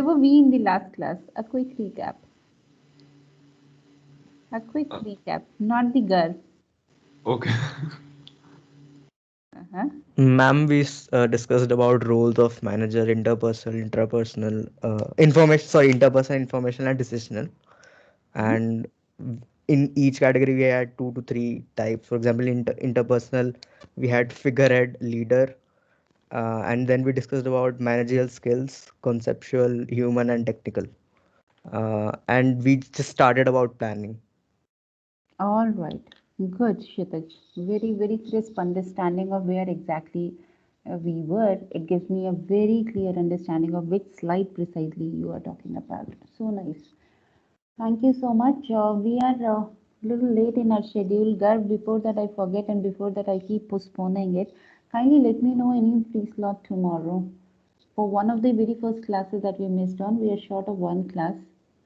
Where were we in the last class? A quick recap. A quick recap, not the GUR. Okay. Uh-huh. Ma'am, we discussed about roles of manager, interpersonal, intrapersonal, information, sorry, interpersonal, informational, and decisional. Mhm. And in each category, we had two to three types. For example, interpersonal, we had figurehead, leader, and then we discussed about managerial skills, conceptual, human, and technical. And we just started about planning. All right. Good, Kshitij. Very, very crisp understanding of where exactly we were. It gives me a very clear understanding of which slide precisely you are talking about. So nice. Thank you so much. We are a little late in our schedule. Garb, before that I forget and before that I keep postponing it. Kindly let me know any free slot tomorrow. For one of the very first classes that we missed on, we are short of one class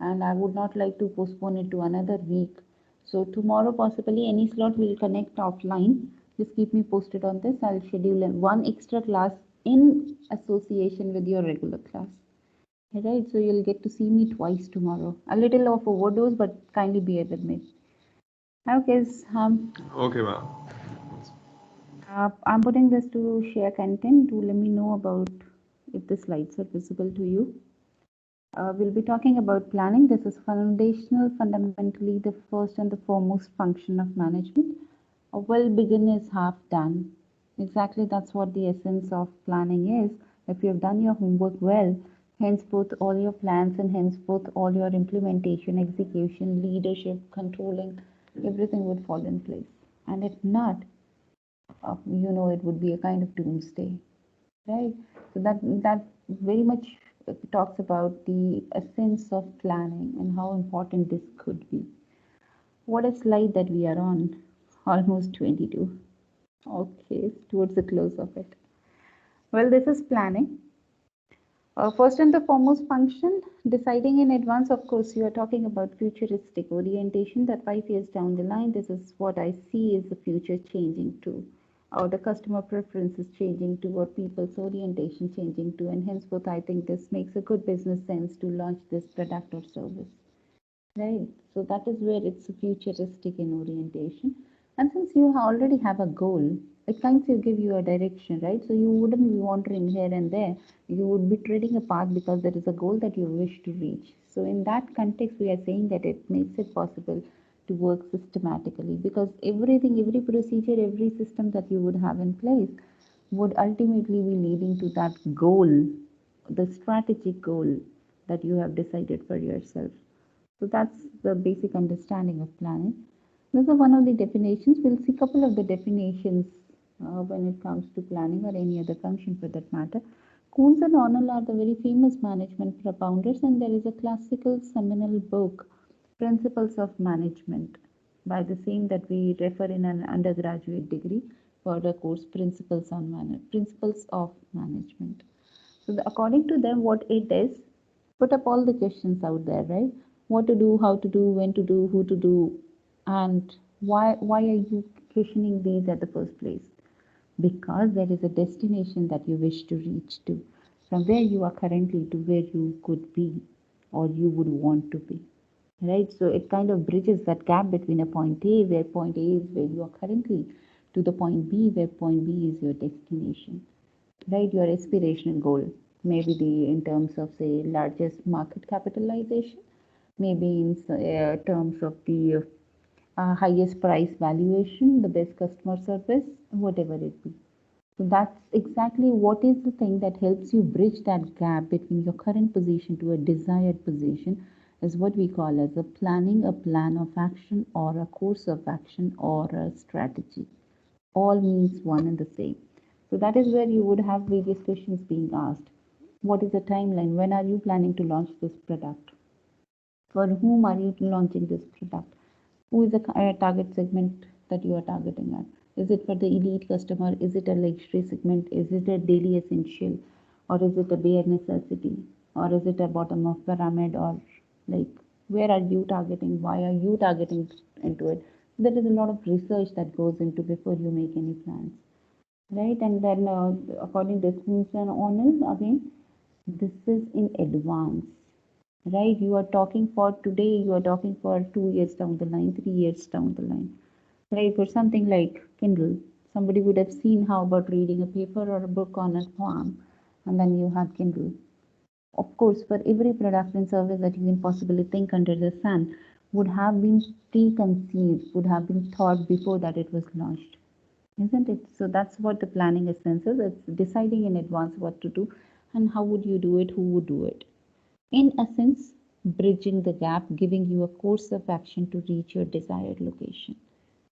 and I would not like to postpone it to another week. So tomorrow possibly any slot will connect offline. Just keep me posted on this. I'll schedule one extra class in association with your regular class. Right, so you'll get to see me twice tomorrow. A little of overdose, but kindly bear with me. Okay, Okay, ma'am. I'm putting this to share content. Do let me know about if the slides are visible to you. We'll be talking about planning. This is foundational, fundamentally the first and the foremost function of management. A well begin is half done. Exactly, that's what the essence of planning is. If you've done your homework well, henceforth all your plans and henceforth all your implementation, execution, leadership, controlling, everything would fall in place. And if not, it would be a kind of doomsday, right? So that very much talks about the essence of planning and how important this could be. What a slide that we are on, almost 22. Okay, towards the close of it. Well, this is planning. First and the foremost function, deciding in advance. Of course, you are talking about futuristic orientation, that 5 years down the line, this is what I see is the future changing to, or the customer preferences changing to, or people's orientation changing to, and henceforth, I think this makes a good business sense to launch this product or service. Right. So that is where it's futuristic in orientation. And since you already have a goal, it kind of give you a direction, right? So you wouldn't be wandering here and there. You would be treading a path because there is a goal that you wish to reach. So in that context, we are saying that it makes it possible to work systematically because everything, every procedure, every system that you would have in place would ultimately be leading to that goal, the strategic goal that you have decided for yourself. So that's the basic understanding of planning. This is one of the definitions. We'll see a couple of the definitions when it comes to planning or any other function for that matter. Coons and Arnold are the very famous management propounders, and there is a classical seminal book, Principles of Management, by the same that we refer in an undergraduate degree for the course Principles of Management. So, according to them, what it is, put up all the questions out there, right? What to do, how to do, when to do, who to do, and why are you questioning these at the first place? Because there is a destination that you wish to reach to, from where you are currently to where you could be or you would want to be. Right? So it kind of bridges that gap between a point A, where point A is where you are currently, to the point B, where point B is your destination, right? Your aspirational goal, maybe in terms of say largest market capitalization, maybe in terms of the highest price valuation, the best customer service, whatever it be. So that's exactly what is the thing that helps you bridge that gap between your current position to a desired position is what we call as a planning, a plan of action, or a course of action, or a strategy. All means one and the same. So that is where you would have various questions being asked. What is the timeline? When are you planning to launch this product? For whom are you launching this product? Who is the target segment that you are targeting at? Is it for the elite customer? Is it a luxury segment? Is it a daily essential? Or is it a bare necessity? Or is it a bottom of pyramid? Or like where are you targeting? Why are you targeting into it? There is a lot of research that goes into before you make any plans, right? And then according to Smith and O'Neill again, This is in advance, right? You are talking for today, you are talking for 2 years down the line, 3 years down the line, right? For something like Kindle, somebody would have seen how about reading a paper or a book on a farm, and then you have Kindle. Of course, for every product and service that you can possibly think under the sun would have been preconceived, would have been thought before that it was launched, isn't it? So that's what the planning essence is. It's deciding in advance what to do and how would you do it, who would do it. In essence, bridging the gap, giving you a course of action to reach your desired location.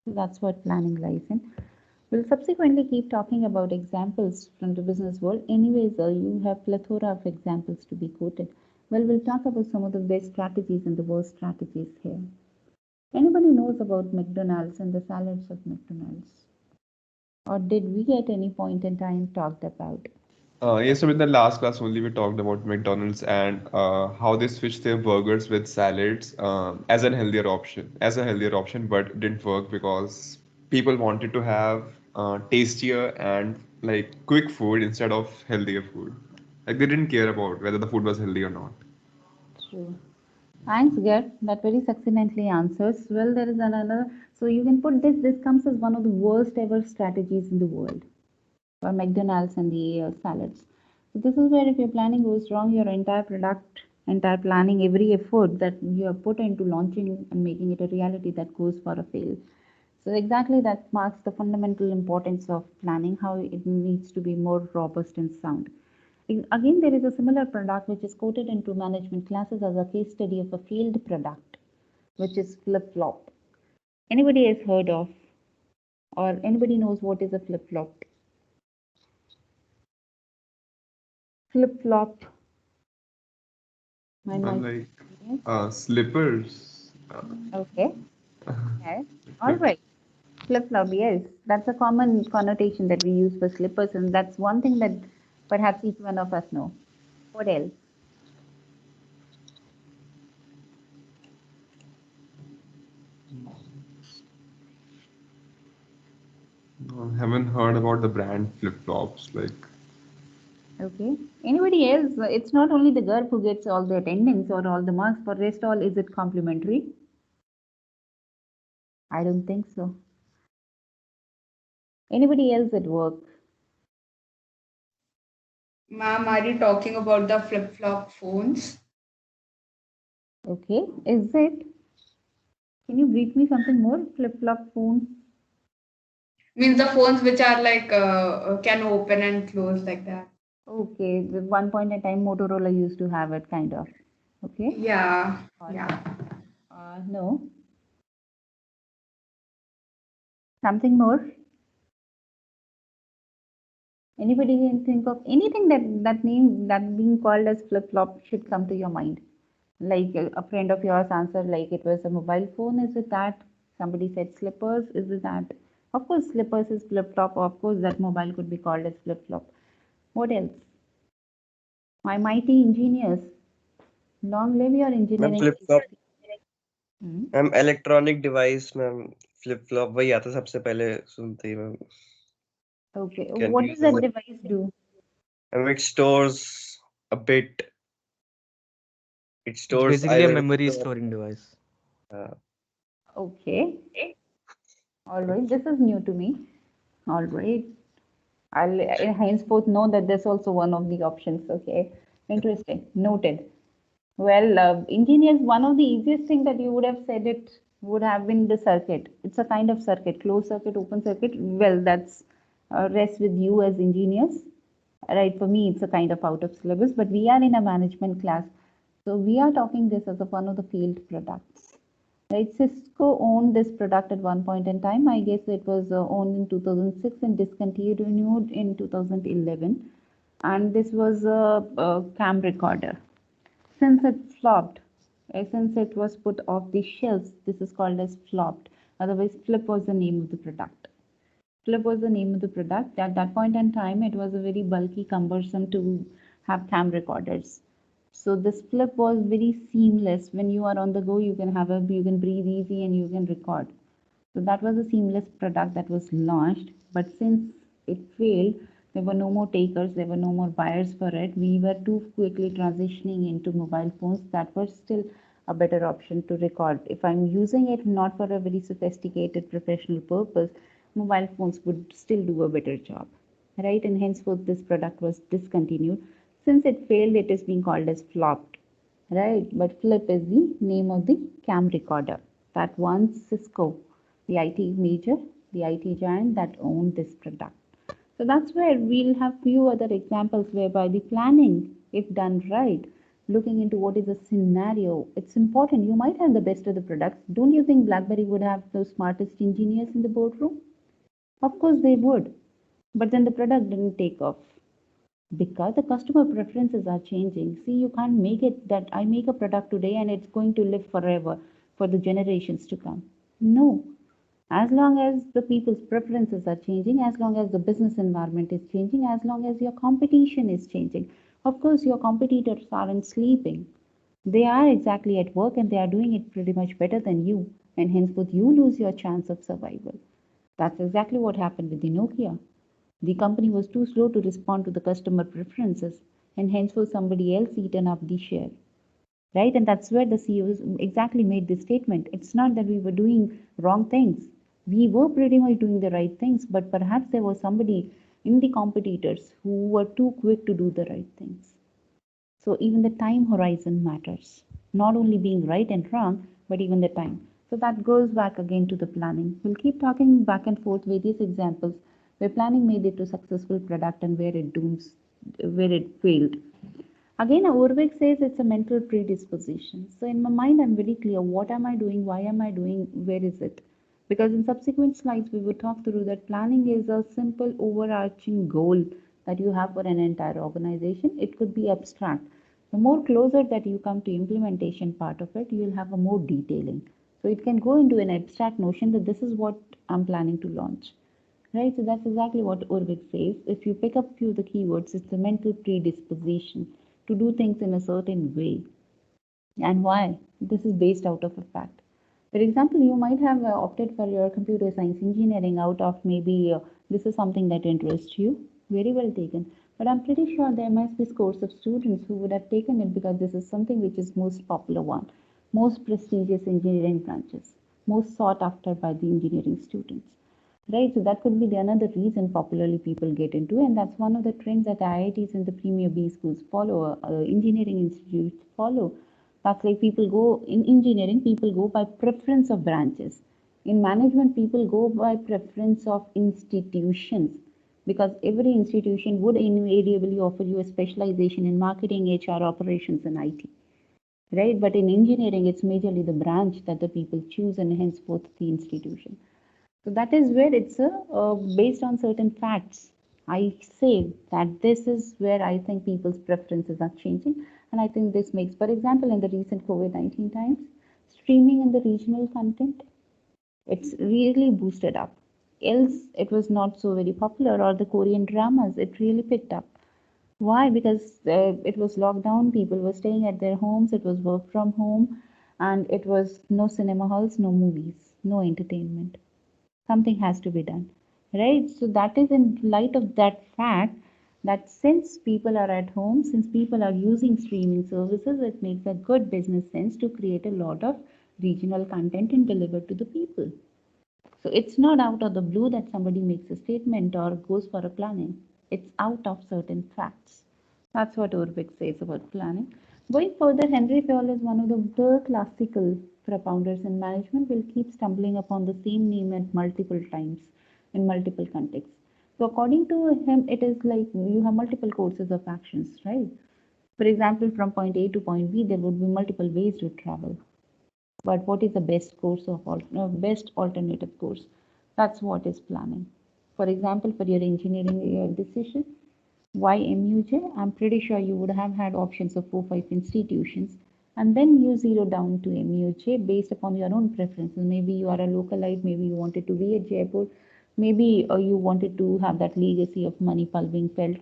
So that's what planning lies in. We'll subsequently keep talking about examples from the business world. Anyways, you have plethora of examples to be quoted. Well, we'll talk about some of the best strategies and the worst strategies here. Anybody knows about McDonald's and the salads of McDonald's? Or did we at any point in time talked about? Yes, so in the last class only we talked about McDonald's and how they switched their burgers with salads as a healthier option, but it didn't work because people wanted to have tastier and like quick food instead of healthier food. Like they didn't care about whether the food was healthy or not. True. Thanks, Gert. That very succinctly answers. Well, there is another. So you can put this comes as one of the worst ever strategies in the world for McDonald's and the salads. So this is where if your planning goes wrong, your entire product, entire planning, every effort that you have put into launching and making it a reality, that goes for a fail. So exactly that marks the fundamental importance of planning, how it needs to be more robust and sound. Again, there is a similar product which is quoted into management classes as a case study of a failed product, which is flip-flop. Anybody has heard of, or anybody knows what is a flip-flop? Flip-flop. My mic. Like Yes. slippers. Okay. Yes. All right. Flip-flop. Yes, that's a common connotation that we use for slippers, and that's one thing that perhaps each one of us know. What else? Haven't heard about the brand flip-flops. Like Okay. Anybody else? It's not only the girl who gets all the attendance or all the marks. For rest all, is it complimentary? I don't think so. Anybody else at work? Ma'am, are you talking about the flip-flop phones? Okay. Is it? Can you brief me something more? Flip-flop phone? Means the phones which are like can open and close like that. Okay. At one point in time, Motorola used to have it, kind of. Okay. Yeah, All yeah. right. No. Something more? Anybody can think of anything that name that being called as flip-flop should come to your mind? Like a friend of yours answered like it was a mobile phone. Is it that? Somebody said slippers. Is it that? Of course, slippers is flip-flop. Of course, that mobile could be called as flip-flop. What else? My mighty engineers. Long live your ma'am engineering. Flip flop Hmm? Ma'am electronic device ma'am flip flop वही आता सबसे पहले सुनते ही ma'am Okay. Can What you does that device do? Ma'am it stores a bit it It's stores basically a either memory storing device. Okay. All right. This is new to me. All right. I'll henceforth know that there's also one of the options. Okay. Interesting. Noted. Well, engineers, one of the easiest thing that you would have said it would have been the circuit. It's a kind of circuit, closed circuit, open circuit. Well, that's rests with you as engineers. Right, for me, it's a kind of out of syllabus, but we are in a management class. So we are talking this as one of the field products. Right, Cisco owned this product at one point in time. I guess it was owned in 2006 and discontinued in 2011. And this was a cam recorder. Since it flopped, since it was put off the shelves, this is called as flopped. Otherwise, Flip was the name of the product. Flip was the name of the product. At that point in time, it was a very bulky, cumbersome to have cam recorders. So this Flip was very seamless. When you are on the go, you can breathe easy and you can record. So that was a seamless product that was launched. But since it failed, There were no more takers, there were no more buyers for it. We were too quickly transitioning into mobile phones that were still a better option to record. If I'm using it not for a very sophisticated professional purpose, mobile phones would still do a better job, right? And henceforth, this product was discontinued. Since it failed, it is being called as flopped, right? But Flip is the name of the cam recorder that once Cisco, the IT major, the IT giant that owned this product. So that's where we'll have few other examples whereby the planning, if done right, looking into what is the scenario, it's important. You might have the best of the products. Don't you think BlackBerry would have the smartest engineers in the boardroom? Of course they would. But then the product didn't take off because the customer preferences are changing. See, you can't make it that I make a product today and it's going to live forever for the generations to come. No. As long as the people's preferences are changing, as long as the business environment is changing, as long as your competition is changing, of course, your competitors aren't sleeping. They are exactly at work and they are doing it pretty much better than you, and henceforth, you lose your chance of survival. That's exactly what happened with the Nokia. The company was too slow to respond to the customer preferences, and henceforth, somebody else eaten up the share, right? And that's where the CEOs exactly made this statement. It's not that we were doing wrong things. We were pretty much doing the right things, but perhaps there was somebody in the competitors who were too quick to do the right things. So even the time horizon matters. Not only being right and wrong, but even the time. So that goes back again to the planning. We'll keep talking back and forth various examples where planning made it to successful product and where it failed. Again, Urvik says it's a mental predisposition. So in my mind, I'm very clear. What am I doing? Why am I doing? Where is it? Because in subsequent slides, we will talk through that planning is a simple overarching goal that you have for an entire organization. It could be abstract. The more closer that you come to implementation part of it, you'll have a more detailing. So it can go into an abstract notion that this is what I'm planning to launch. Right, so that's exactly what Urvik says. If you pick up few of the keywords, it's the mental predisposition to do things in a certain way. And why? This is based out of a fact. For example, you might have opted for your computer science engineering out of maybe this is something that interests you. Very well taken. But I'm pretty sure there must be scores of students who would have taken it because this is something which is most popular one, most prestigious engineering branches, most sought after by the engineering students. Right, so that could be the another reason popularly people get into, and that's one of the trends that IITs and the premier B schools follow, engineering institutes follow. That's like people go in engineering, people go by preference of branches. In management, people go by preference of institutions because every institution would invariably offer you a specialization in marketing, HR, operations, and IT. Right, but in engineering, it's majorly the branch that the people choose, and henceforth the institution. So that is where it's based on certain facts. I say that this is where I think people's preferences are changing, and I think this makes, for example, in the recent COVID-19 times, streaming in the regional content, it's really boosted up. Else, it was not so very popular, or the Korean dramas, it really picked up. Why? Because it was lockdown, people were staying at their homes, it was work from home, and it was no cinema halls, no movies, no entertainment. Something has to be done, right? So that is in light of that fact that since people are at home, since people are using streaming services, it makes a good business sense to create a lot of regional content and deliver to the people. So it's not out of the blue that somebody makes a statement or goes for a planning. It's out of certain facts. That's what Urvik says about planning. Going further, Henry Fayol is one of the classical propounders in management, will keep stumbling upon the same name at multiple times in multiple contexts. So according to him, it is like you have multiple courses of actions, right? For example, from point A to point B, there would be multiple ways to travel. But what is the best course of best alternative course? That's what is planning. For example, for your engineering decision, why MUJ? I'm pretty sure you would have had options of 4-5 institutions, and then you zero down to MUJ based upon your own preferences. Maybe you are a localite, maybe you wanted to be at Jaipur, maybe you wanted to have that legacy of Manipal being felt,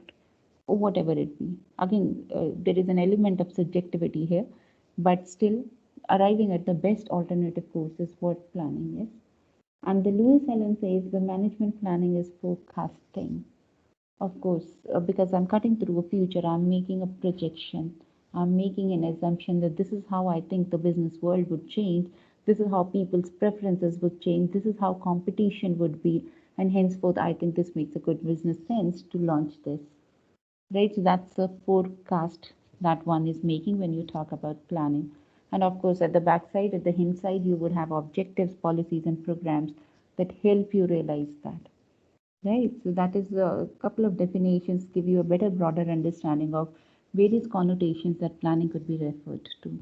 or whatever it be. Again, there is an element of subjectivity here, but still arriving at the best alternative course is what planning is. And the Lewis Allen says the management planning is forecasting. Of course, because I'm cutting through a future, I'm making a projection. I'm making an assumption that this is how I think the business world would change. This is how people's preferences would change. This is how competition would be. And henceforth, I think this makes a good business sense to launch this. Right? So that's a forecast that one is making when you talk about planning. And of course, at the backside, at the hint side, you would have objectives, policies, and programs that help you realize that. Right, so that is a couple of definitions give you a better, broader understanding of various connotations that planning could be referred to.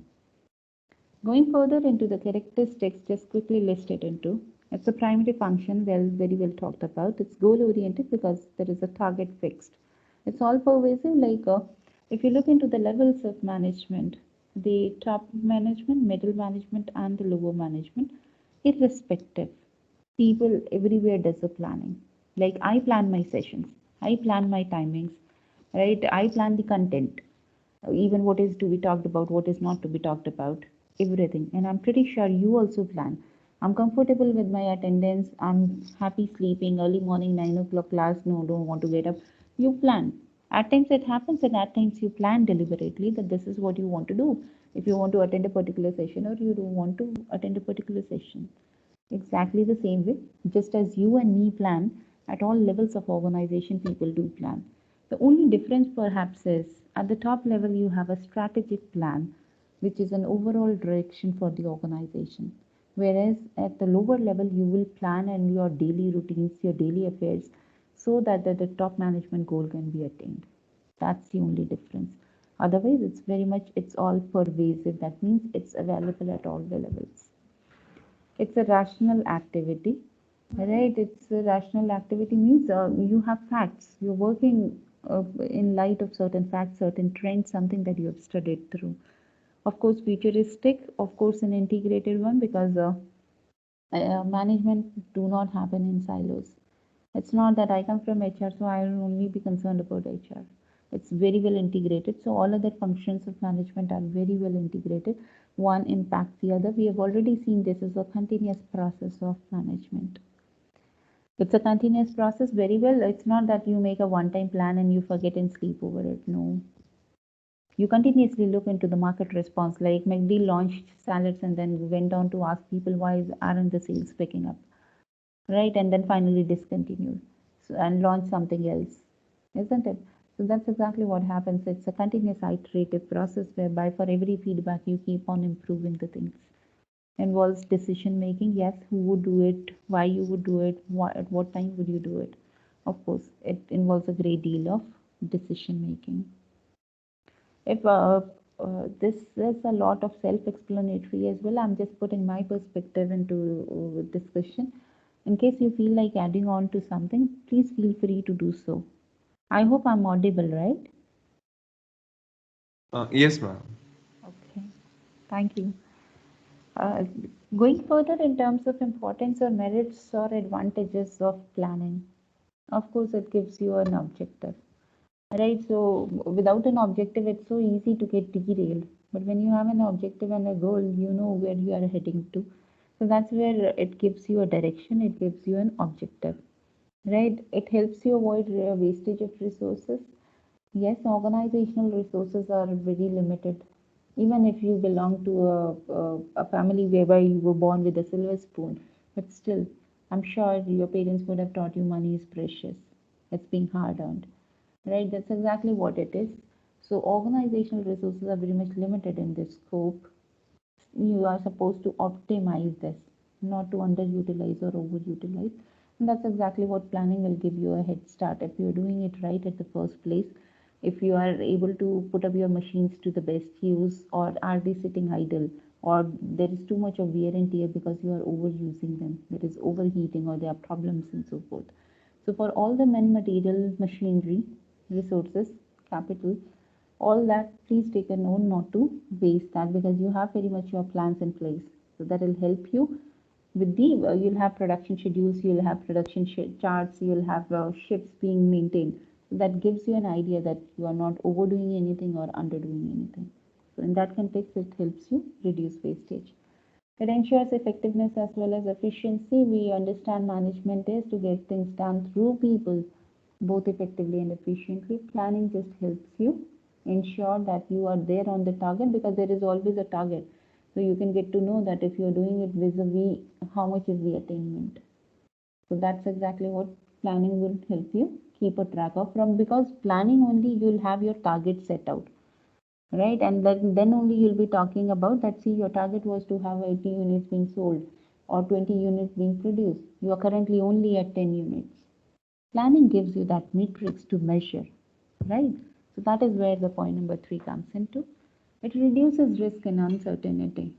Going further into the characteristics, just quickly listed into. It's a primary function, very well talked about. It's goal oriented because there is a target fixed. It's all pervasive, like if you look into the levels of management, the top management, middle management, and the lower management, irrespective, people everywhere does the planning. Like I plan my sessions, I plan my timings, right? I plan the content, even what is to be talked about, what is not to be talked about, everything. And I'm pretty sure you also plan. I'm comfortable with my attendance. I'm happy sleeping early morning, 9 o'clock class. No, don't want to get up. You plan. At times it happens, and at times you plan deliberately that this is what you want to do. If you want to attend a particular session or you don't want to attend a particular session. Exactly the same way, just as you and me plan, at all levels of organization, people do plan. The only difference perhaps is at the top level, you have a strategic plan, which is an overall direction for the organization. Whereas at the lower level, you will plan and your daily routines, your daily affairs, so that the top management goal can be attained. That's the only difference. Otherwise, it's very much, it's all pervasive. That means it's available at all the levels. It's a rational activity, right? It's a rational activity means you have facts. You're working in light of certain facts, certain trends, something that you have studied through. Of course, futuristic, of course, an integrated one because management do not happen in silos. It's not that I come from HR, so I will only be concerned about HR. It's very well integrated. So all other functions of management are very well integrated. One impacts the other. We have already seen this as a continuous process of management. It's a continuous process very well. It's not that you make a one-time plan and you forget and sleep over it. No. You continuously look into the market response. Like McD launched salads and then went on to ask people why aren't the sales picking up, right? And then finally discontinued and launch something else, isn't it? So that's exactly what happens. It's a continuous iterative process whereby for every feedback you keep on improving the things. Involves decision making, yes, who would do it, why you would do it, at what time would you do it. Of course, it involves a great deal of decision making. If this is a lot of self-explanatory as well, I'm just putting my perspective into discussion. In case you feel like adding on to something, please feel free to do so. I hope I'm audible, right? Yes, ma'am. Okay, thank you. Uh, Going further in terms of importance or merits or advantages of planning, of course, it gives you an objective, right? So, without an objective, it's so easy to get derailed. But when you have an objective and a goal, you know where you are heading to. So, that's where it gives you a direction, it gives you an objective, right? It helps you avoid wastage of resources. Yes, organizational resources are very limited. Even if you belong to a family whereby you were born with a silver spoon, but still, I'm sure your parents would have taught you money is precious. It's being hard earned, right? That's exactly what it is. So, organizational resources are very much limited in this scope. You are supposed to optimize this, not to underutilize or overutilize. And that's exactly what planning will give you a head start if you're doing it right at the first place. If you are able to put up your machines to the best use, or are they sitting idle, or there is too much of wear and tear because you are overusing them, there is overheating, or there are problems and so forth. So, for all the men, material, machinery, resources, capital, all that, please take a note not to waste that because you have very much your plans in place. So that will help you with the you'll have production schedules, you'll have production charts, you'll have shifts being maintained. So that gives you an idea that you are not overdoing anything or underdoing anything. So in that context, it helps you reduce wastage. It ensures effectiveness as well as efficiency. We understand management is to get things done through people, both effectively and efficiently. Planning just helps you ensure that you are there on the target, because there is always a target. So you can get to know that if you're doing it vis-a-vis, how much is the attainment. So that's exactly what planning will help you keep a track of from, because planning only you'll have your target set out, right? And then only you'll be talking about that. See, your target was to have 80 units being sold or 20 units being produced. You are currently only at 10 units. Planning gives you that matrix to measure, right? So that is where the point number 3 comes into. It reduces risk and uncertainty.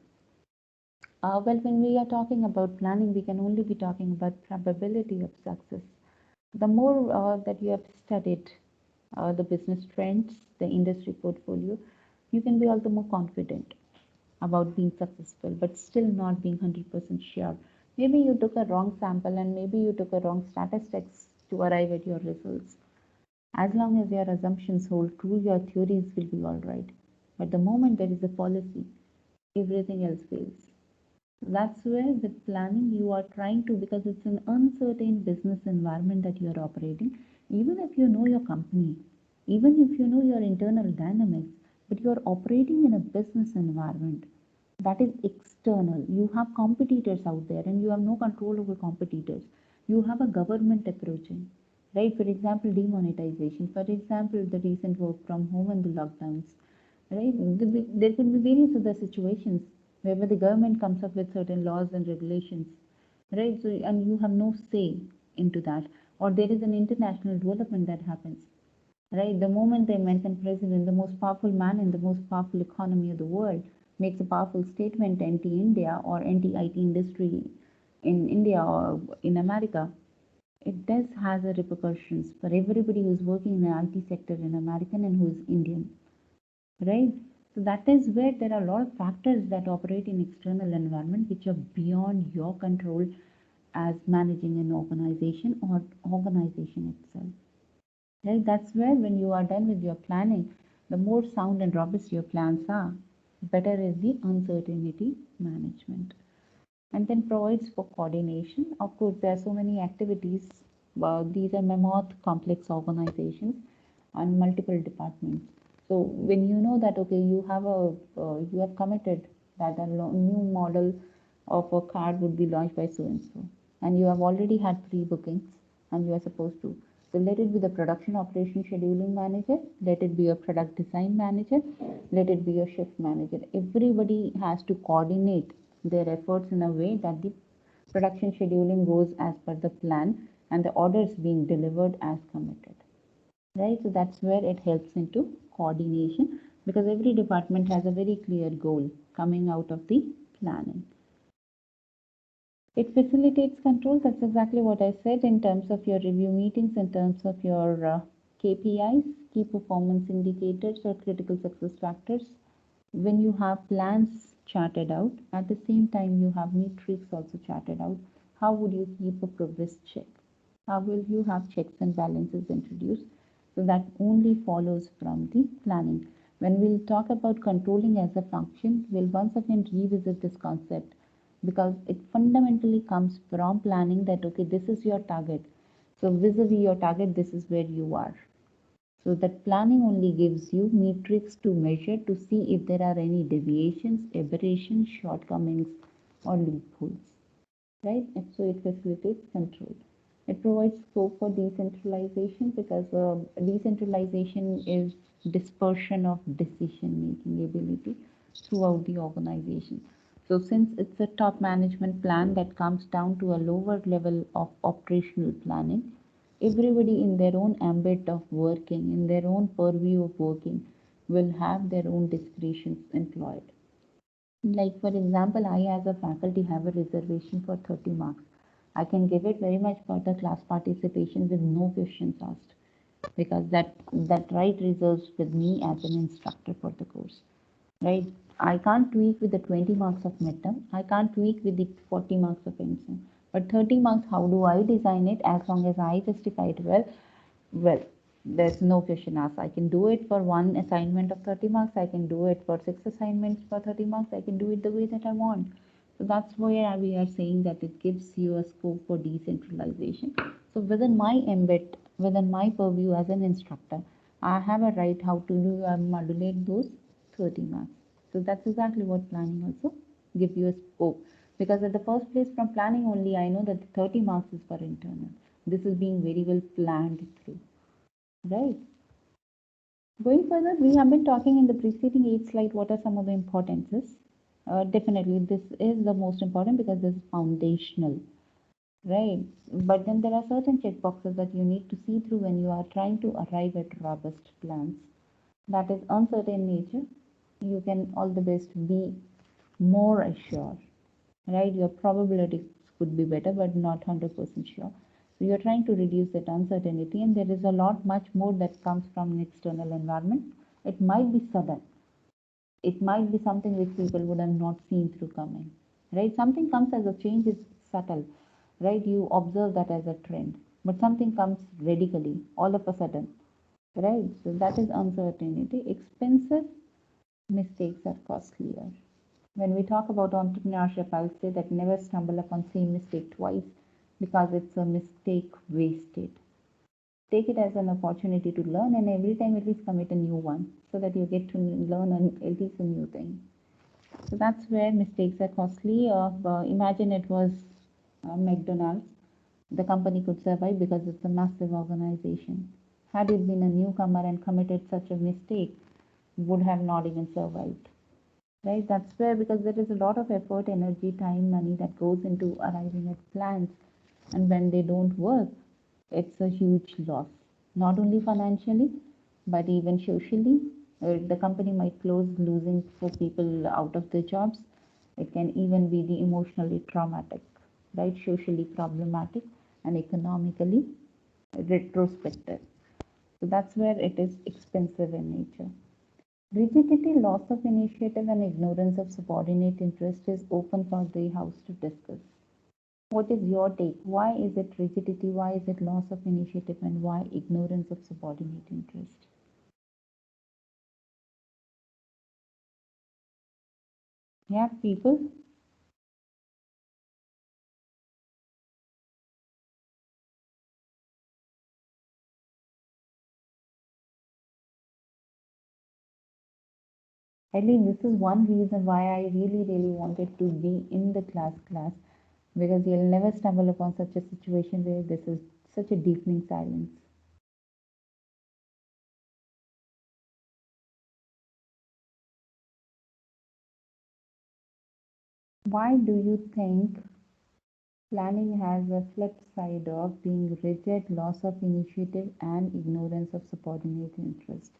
Well, when we are talking about planning, we can only be talking about probability of success. The more that you have studied the business trends, the industry portfolio, you can be all the more confident about being successful, but still not being 100% sure. Maybe you took a wrong sample and maybe you took a wrong statistics to arrive at your results. As long as your assumptions hold true, your theories will be all right. But the moment there is a policy, everything else fails. That's where with planning you are trying to, because it's an uncertain business environment that you are operating, even if you know your company, even if you know your internal dynamics, but you are operating in a business environment that is external. You have competitors out there and you have no control over competitors. You have a government approaching, right? For example, demonetization, for example, the recent work from home and the lockdowns, right? There could be various other situations where the government comes up with certain laws and regulations, right? So, and you have no say into that, or there is an international development that happens, right? The moment the American president, the most powerful man in the most powerful economy of the world, makes a powerful statement anti-India or anti-IT industry in India or in America, it does has a repercussions for everybody who's working in the IT sector in American and who's Indian, right? So that is where there are a lot of factors that operate in external environment which are beyond your control as managing an organization or organization itself. Right? That's where when you are done with your planning, the more sound and robust your plans are, better is the uncertainty management. And then provides for coordination. Of course, there are so many activities. These are mammoth complex organizations and multiple departments. So when you know that, okay, you have committed that a new model of a card would be launched by so and so, and you have already had pre-bookings and you are supposed to. So let it be the production operation scheduling manager, let it be a product design manager, let it be a shift manager. Everybody has to coordinate their efforts in a way that the production scheduling goes as per the plan and the orders being delivered as committed. Right? So that's where it helps into coordination, because every department has a very clear goal coming out of the planning. It facilitates control. That's exactly what I said in terms of your review meetings, in terms of your KPIs, key performance indicators or critical success factors. When you have plans charted out, at the same time you have metrics also charted out. How would you keep a progress check? How will you have checks and balances introduced? So that only follows from the planning. When we'll talk about controlling as a function, we'll once again revisit this concept, because it fundamentally comes from planning that, okay, this is your target. So vis-a-vis your target, this is where you are. So that planning only gives you metrics to measure to see if there are any deviations, aberrations, shortcomings, or loopholes, right? And so it facilitates control. It provides scope for decentralization, because decentralization is dispersion of decision-making ability throughout the organization. So since it's a top management plan that comes down to a lower level of operational planning, everybody in their own ambit of working, in their own purview of working, will have their own discretions employed. Like for example, I as a faculty have a reservation for 30 marks. I can give it very much for the class participation with no questions asked, because that right reserves with me as an instructor for the course, right? I can't tweak with the 20 marks of midterm. I can't tweak with the 40 marks of MSIM. But 30 marks, how do I design it? As long as I justify it well, there's no question asked. I can do it for one assignment of 30 marks. I can do it for 6 assignments for 30 marks. I can do it the way that I want. So that's why we are saying that it gives you a scope for decentralization. So within my ambit within my purview as an instructor, I have a right how to do modulate those 30 marks. So that's exactly what planning also gives you a scope. Because at the first place, from planning only, I know that the 30 marks is for internal. This is being very well planned through, right? Going further, we have been talking in the preceding 8 slides what are some of the importances. Definitely, this is the most important because this is foundational, right? But then there are certain checkboxes that you need to see through when you are trying to arrive at robust plans. That is uncertain nature. You can all the best be more assured, right? Your probabilities could be better, but not 100% sure. So you're trying to reduce that uncertainty, and there is a lot much more that comes from an external environment. It might be sudden. It might be something which people would have not seen through coming, right? Something comes as a change is subtle, right? You observe that as a trend, but something comes radically, all of a sudden, right? So that is uncertainty. Expensive mistakes are costlier. When we talk about entrepreneurship, I'll say that never stumble upon same mistake twice because it's a mistake wasted. Take it as an opportunity to learn and every time at least commit a new one so that you get to learn at least a new thing. So that's where mistakes are costly. Imagine it was McDonald's. The company could survive because it's a massive organization. Had it been a newcomer and committed such a mistake, would have not even survived. Right? That's where, because there is a lot of effort, energy, time, money that goes into arriving at plans, and when they don't work, it's a huge loss, not only financially, but even socially. The company might close, losing for people out of their jobs. It can even be the emotionally traumatic, right? Socially problematic and economically retrospective. So that's where it is expensive in nature. Rigidity, loss of initiative, and ignorance of subordinate interest is open for the House to discuss. What is your take? Why is it rigidity? Why is it loss of initiative? And why ignorance of subordinate interest? Yeah, people. At least this is one reason why I really, really wanted to be in the class, because you'll never stumble upon such a situation where this is such a deafening silence. Why do you think planning has a flip side of being rigid, loss of initiative, and ignorance of subordinate interest?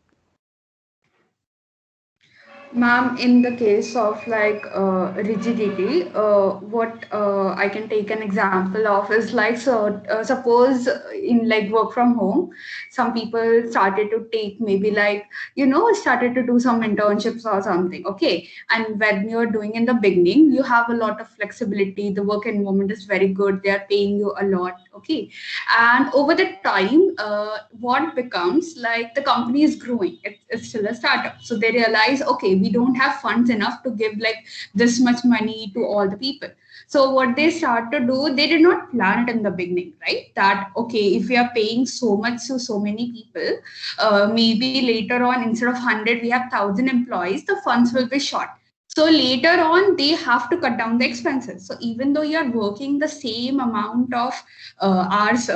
Ma'am, in the case of like rigidity, what I can take an example of is like, so suppose in like work from home, some people started to take maybe like, started to do some internships or something. Okay. And when you're doing in the beginning, you have a lot of flexibility. The work environment is very good. They are paying you a lot. Okay. And over the time, what becomes like the company is growing, it's still a startup, so they realize, okay, we don't have funds enough to give like this much money to all the people. So what they start to do, they did not plan it in the beginning, right? That okay, if we are paying so much to so many people, maybe later on instead of 100 we have 1,000 employees, the funds will be short. So later on, they have to cut down the expenses. So even though you're working the same amount of hours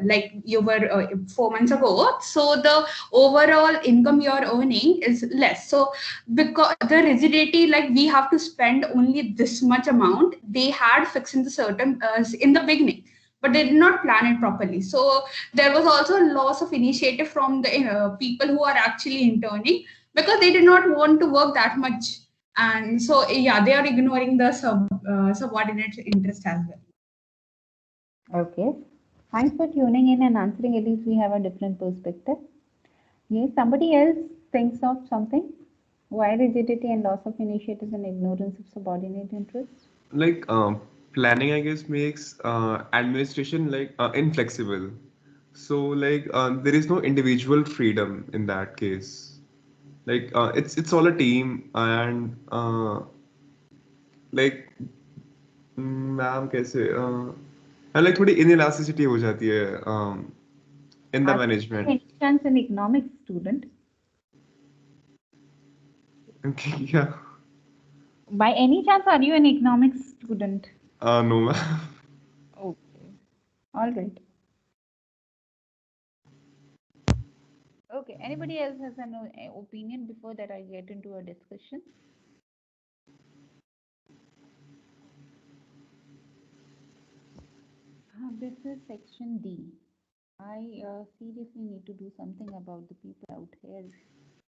like you were 4 months ago, so the overall income you're earning is less. So because the rigidity, like we have to spend only this much amount, they had fixed in the certain in the beginning, but they did not plan it properly. So there was also a loss of initiative from the people who are actually interning, because they did not want to work that much, and so yeah, they are ignoring the subordinate interest as well. Okay. Thanks for tuning in and answering. At least we have a different perspective. Yes, somebody else thinks of something. Why rigidity and loss of initiative and ignorance of subordinate interest? Like planning, I guess, makes administration like inflexible. So like there is no individual freedom in that case. Like it's all a team and like ma'am कैसे like थोड़ी inelasticity हो जाती है in the Are you management. any chance an economics student? Okay, yeah. By any chance, are you an economics student? No, ma'am. Okay. All right. Okay. Anybody else has an opinion before that I get into a discussion? This is section D. I seriously need to do something about the people out here.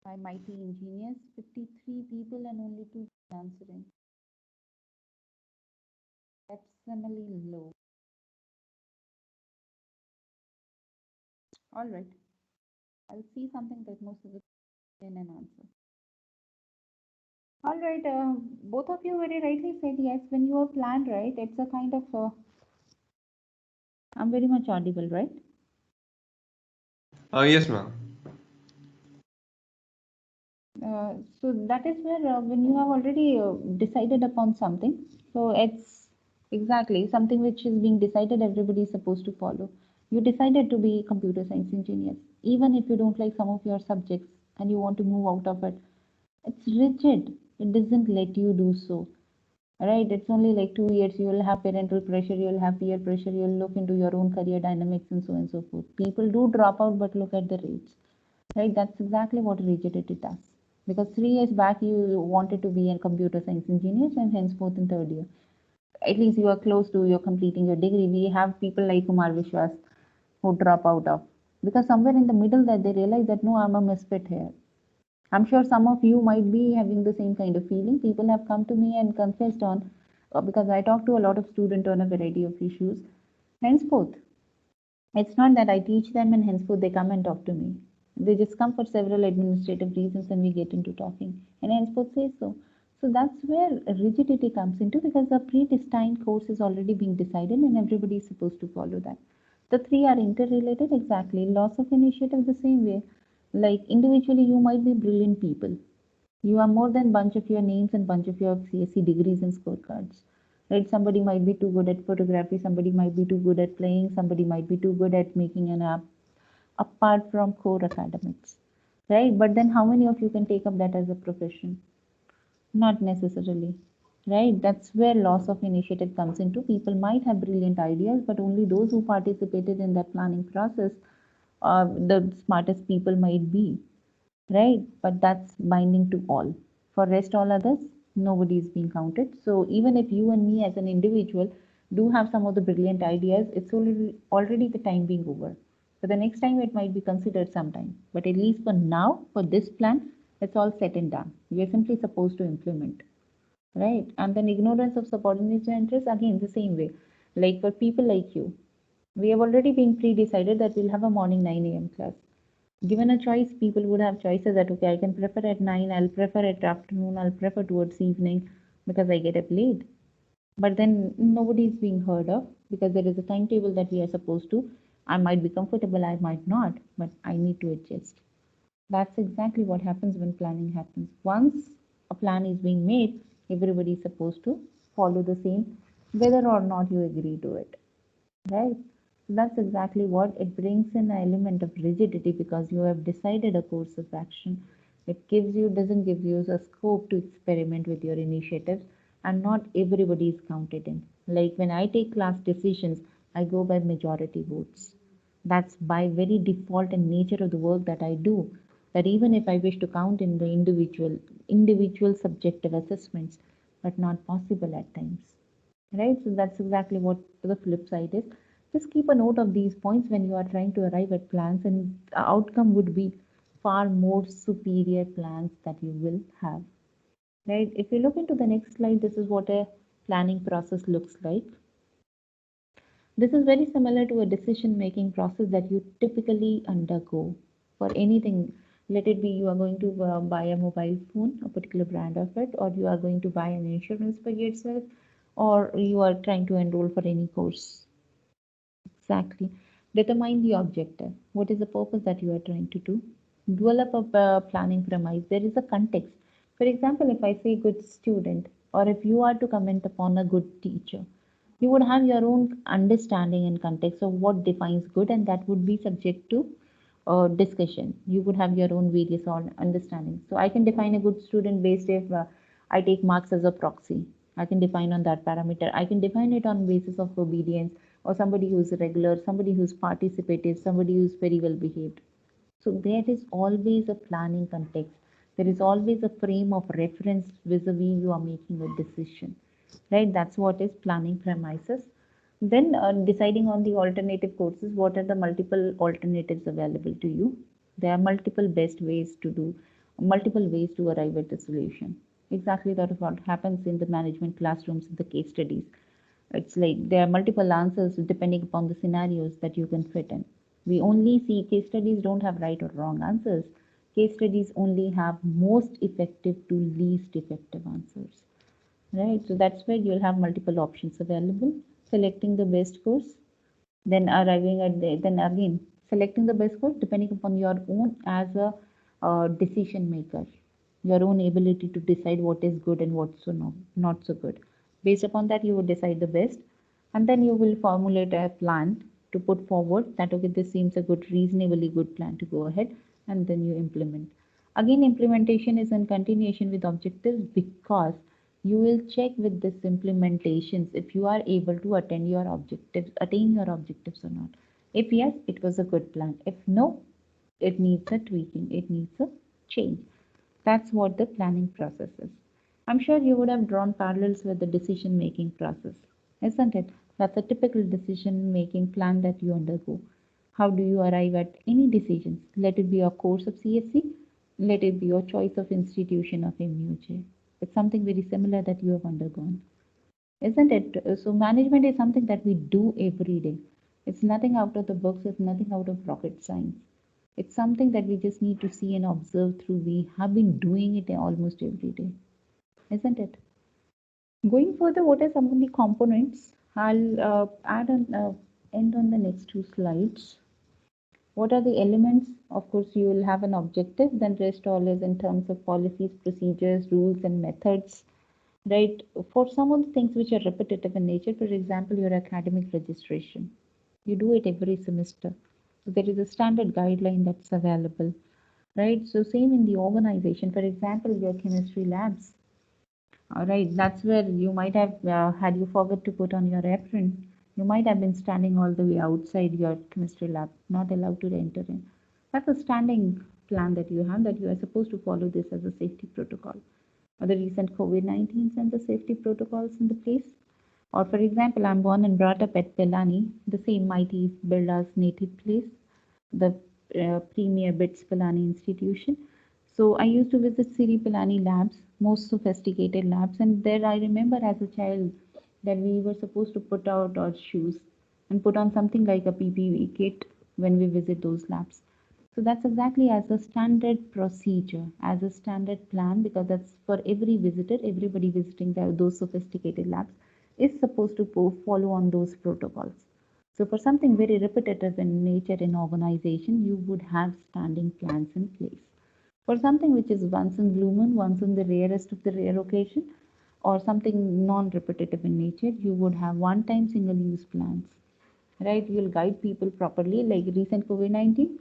My mighty engineers, 53 people and only 2 answering. Exceptionally low. All right. I'll see something that most of the in an answer. All right. Both of you very rightly said yes. When you have planned, right, it's a kind of. I'm very much audible, right? Yes, ma'am. So that is where when you have already decided upon something, so it's exactly something which is being decided, everybody is supposed to follow. You decided to be computer science engineers, even if you don't like some of your subjects and you want to move out of it. It's rigid. It doesn't let you do so. Right? It's only like 2 years. You will have parental pressure. You will have peer pressure. You will look into your own career dynamics and so on and so forth. People do drop out, but look at the rates. Right? That's exactly what rigidity does. Because 3 years back you wanted to be a computer science engineer, and henceforth in third year, at least you are close to your completing your degree. We have people like Kumar Vishwas who drop out of, because somewhere in the middle that they realize that no, I'm a misfit here. I'm sure some of you might be having the same kind of feeling. People have come to me and confessed on, because I talk to a lot of students on a variety of issues. Henceforth, it's not that I teach them and henceforth they come and talk to me. They just come for several administrative reasons and we get into talking. And henceforth say so. So that's where rigidity comes into, because the predestined course is already being decided and everybody is supposed to follow that. The three are interrelated exactly. Loss of initiative the same way. Like individually you might be brilliant people. You are more than bunch of your names and bunch of your CSC degrees and scorecards. Right? Somebody might be too good at photography, somebody might be too good at playing, somebody might be too good at making an app apart from core academics. Right? But then how many of you can take up that as a profession? Not necessarily. Right? That's where loss of initiative comes into. People might have brilliant ideas, but only those who participated in that planning process, the smartest people might be, right? But that's binding to all. For rest all others, nobody is being counted. So even if you and me as an individual do have some of the brilliant ideas, it's already the time being over. For the next time, it might be considered sometime. But at least for now, for this plan, it's all set and done. We are simply supposed to implement, right? And then ignorance of subordinate interests, again, the same way. Like for people like you, we have already been pre-decided that we'll have a morning 9 a.m. class. Given a choice, people would have choices that, okay, I can prefer at 9, I'll prefer at afternoon, I'll prefer towards evening because I get up late. But then nobody is being heard of because there is a timetable that we are supposed to. I might be comfortable, I might not, but I need to adjust. That's exactly what happens when planning happens. Once a plan is being made, everybody is supposed to follow the same, whether or not you agree to it, right? So that's exactly what it brings in an element of rigidity, because you have decided a course of action. It doesn't give you a scope to experiment with your initiatives, and not everybody is counted in. Like when I take class decisions, I go by majority votes. That's by very default and nature of the work that I do. That even if I wish to count in the individual subjective assessments, but not possible at times. Right? So that's exactly what the flip side is. Just keep a note of these points when you are trying to arrive at plans, and the outcome would be far more superior plans that you will have. Right? If you look into the next slide, this is what a planning process looks like. This is very similar to a decision making process that you typically undergo for anything. Let it be you are going to buy a mobile phone, a particular brand of it, or you are going to buy an insurance for yourself, or you are trying to enroll for any course. Exactly. Determine the objective. What is the purpose that you are trying to do? Develop a planning premise. There is a context. For example, if I say good student, or if you are to comment upon a good teacher, You would have your own understanding and context of what defines good, and that would be subject to discussion. You would have your own various understanding. So I can define a good student based if I take marks as a proxy. I can define on that parameter. I can define it on basis of obedience, or somebody who's regular, somebody who's participative, somebody who's very well behaved. So there is always a planning context. There is always a frame of reference vis-a-vis you are making a decision, right? That's what is planning premises. Then deciding on the alternative courses, what are the multiple alternatives available to you? There are multiple best ways to do, multiple ways to arrive at the solution. Exactly that is what happens in the management classrooms, in the case studies. It's like there are multiple answers depending upon the scenarios that you can fit in. We only see case studies don't have right or wrong answers. Case studies only have most effective to least effective answers, right? So that's where you'll have multiple options available, selecting the best course, then arriving at then again selecting the best course depending upon your own as a decision maker, your own ability to decide what is good and what's so not so good. Based upon that, you will decide the best, and then you will formulate a plan to put forward that okay, this seems a good, reasonably good plan to go ahead, and then you implement. Again, implementation is in continuation with objectives, because you will check with this implementations if you are able to attain your objectives or not. If yes, it was a good plan. If no, it needs a tweaking, it needs a change. That's what the planning process is. I'm sure you would have drawn parallels with the decision making process, isn't it? That's a typical decision making plan that you undergo. How do you arrive at any decisions? Let it be a course of CSC, let it be your choice of institution of MUJ. It's something very similar that you have undergone, isn't it? So management is something that we do every day. It's nothing out of the books, it's nothing out of rocket science. It's something that we just need to see and observe through. We have been doing it almost every day, isn't it? Going further, what are some of the components? I'll end on the next two slides. What are the elements? Of course, you will have an objective, then rest all is in terms of policies, procedures, rules, and methods, right? For some of the things which are repetitive in nature, for example, your academic registration, you do it every semester. So there is a standard guideline that's available, right? So same in the organization, for example, your chemistry labs. All right, that's where you might have, had you forgot to put on your apron, you might have been standing all the way outside your chemistry lab, not allowed to enter in. That's a standing plan that you have, that you are supposed to follow this as a safety protocol. Or the recent COVID-19 and the safety protocols in the place. Or for example, I'm born and brought up at Pilani, the same mighty Birla's native place, the premier BITS Pilani institution. So I used to visit Siri Pilani labs, most sophisticated labs, and there I remember as a child that we were supposed to put out our shoes and put on something like a PPE kit when we visit those labs. So that's exactly as a standard procedure, as a standard plan, because that's for every visitor, everybody visiting those sophisticated labs is supposed to follow on those protocols. So for something very repetitive in nature in organization, you would have standing plans in place. For something which is once in blue moon, once in the rarest of the rare occasion, or something non-repetitive in nature, you would have one-time single-use plans, right? You'll guide people properly. Like recent COVID-19,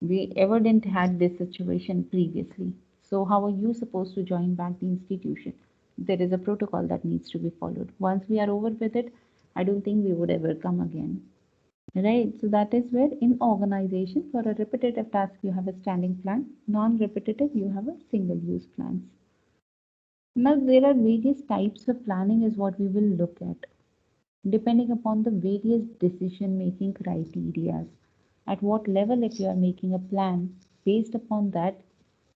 we ever didn't had this situation previously. So how are you supposed to join back the institution? There is a protocol that needs to be followed. Once we are over with it, I don't think we would ever come again. Right, so that is where in organization for a repetitive task you have a standing plan, non-repetitive you have a single use plans. Now there are various types of planning is what we will look at depending upon the various decision making criteria. At what level if you are making a plan, based upon that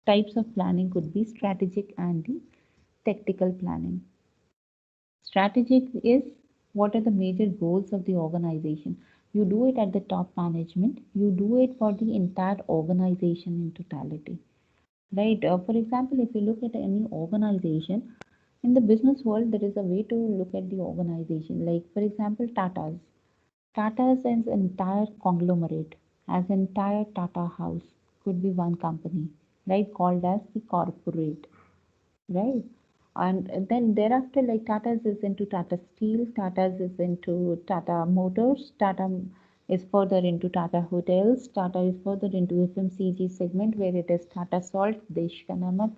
types of planning could be strategic and the tactical planning. Strategic is what are the major goals of the organization. You do it at the top management, you do it for the entire organization in totality. Right? For example, if you look at any organization, in the business world, there is a way to look at the organization. Like, for example, Tata's. Tata's as entire conglomerate, as entire Tata house could be one company, right? Called as the corporate, right? And then thereafter, like Tata's is into Tata Steel, Tata's is into Tata Motors, Tata is further into Tata Hotels, Tata is further into FMCG segment where it is Tata Salt, Desh Ka Namak,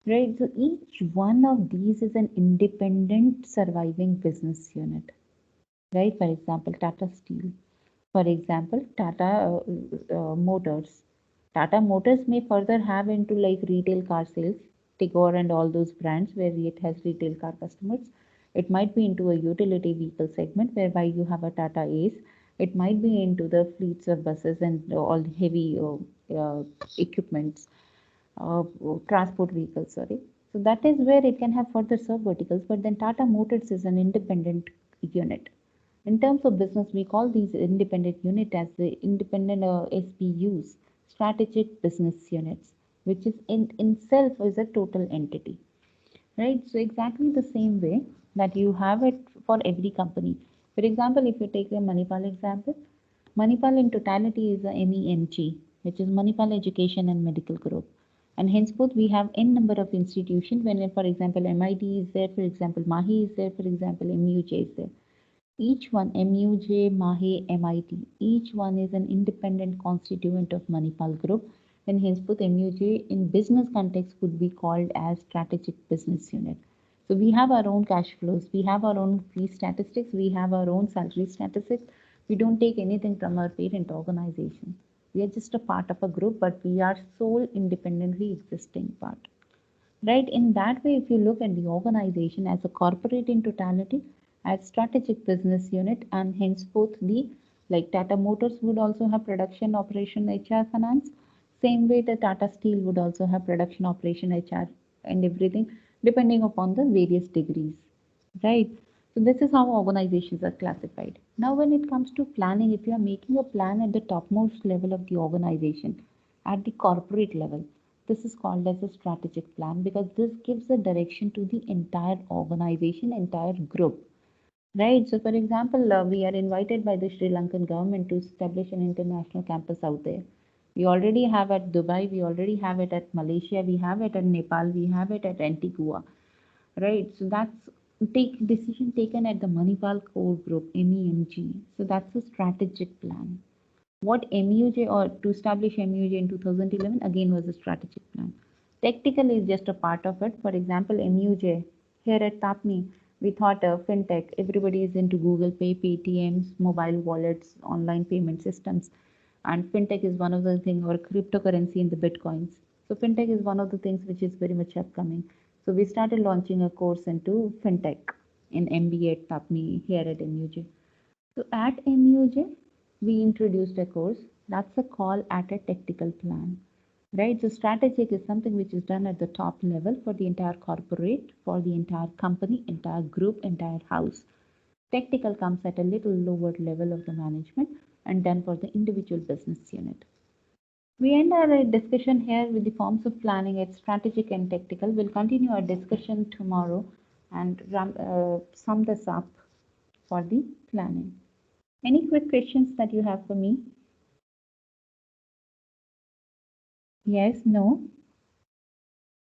right? So each one of these is an independent surviving business unit, right? For example, Tata Steel. For example, Tata Motors. Tata Motors may further have into like retail car sales, Tigor and all those brands where it has retail car customers. It might be into a utility vehicle segment whereby you have a Tata Ace. It might be into the fleets of buses and all heavy equipments, transport vehicles, sorry. So that is where it can have further sub verticals, but then Tata Motors is an independent unit. In terms of business, we call these independent unit as the independent SBUs, strategic business units, which is in itself is a total entity, right? So exactly the same way that you have it for every company. For example, if you take a Manipal example, Manipal in totality is a MEMG, which is Manipal Education and Medical Group. And henceforth, we have n number of institutions. When, for example, MIT is there, for example, MAHI is there, for example, MUJ is there. Each one, MUJ, MAHE, MIT, each one is an independent constituent of Manipal Group, and henceforth MUJ in business context could be called as strategic business unit. So we have our own cash flows, we have our own fee statistics, we have our own salary statistics. We don't take anything from our parent organization. We are just a part of a group, but we are sole independently existing part. Right, in that way, if you look at the organization as a corporate in totality, as strategic business unit, and henceforth the like Tata Motors would also have production, operation, HR, finance. Same way the Tata Steel would also have production, operation, HR, and everything, depending upon the various degrees. Right. So this is how organizations are classified. Now, when it comes to planning, if you are making a plan at the topmost level of the organization, at the corporate level, this is called as a strategic plan because this gives a direction to the entire organization, entire group. Right. So, for example, we are invited by the Sri Lankan government to establish an international campus out there. We already have at Dubai, we already have it at Malaysia, we have it at Nepal, we have it at Antigua. Right. So that's take decision taken at the Manipal core group, MEMG. So that's a strategic plan. What MUJ or to establish MUJ in 2011 again was a strategic plan. Tactical is just a part of it. For example, MUJ here at Tapni, we thought fintech. Everybody is into Google Pay, Paytms, mobile wallets, online payment systems, and fintech is one of the things, or cryptocurrency in the bitcoins. So fintech is one of the things which is very much upcoming. So we started launching a course into fintech in MBA at Tapni here at MUJ. So at MUJ, we introduced a course that's a call at a tactical plan, right? So strategic is something which is done at the top level for the entire corporate, for the entire company, entire group, entire house. Tactical comes at a little lower level of the management and done for the individual business unit. We end our discussion here with the forms of planning at strategic and tactical. We'll continue our discussion tomorrow and sum this up for the planning. Any quick questions that you have for me? Yes, no?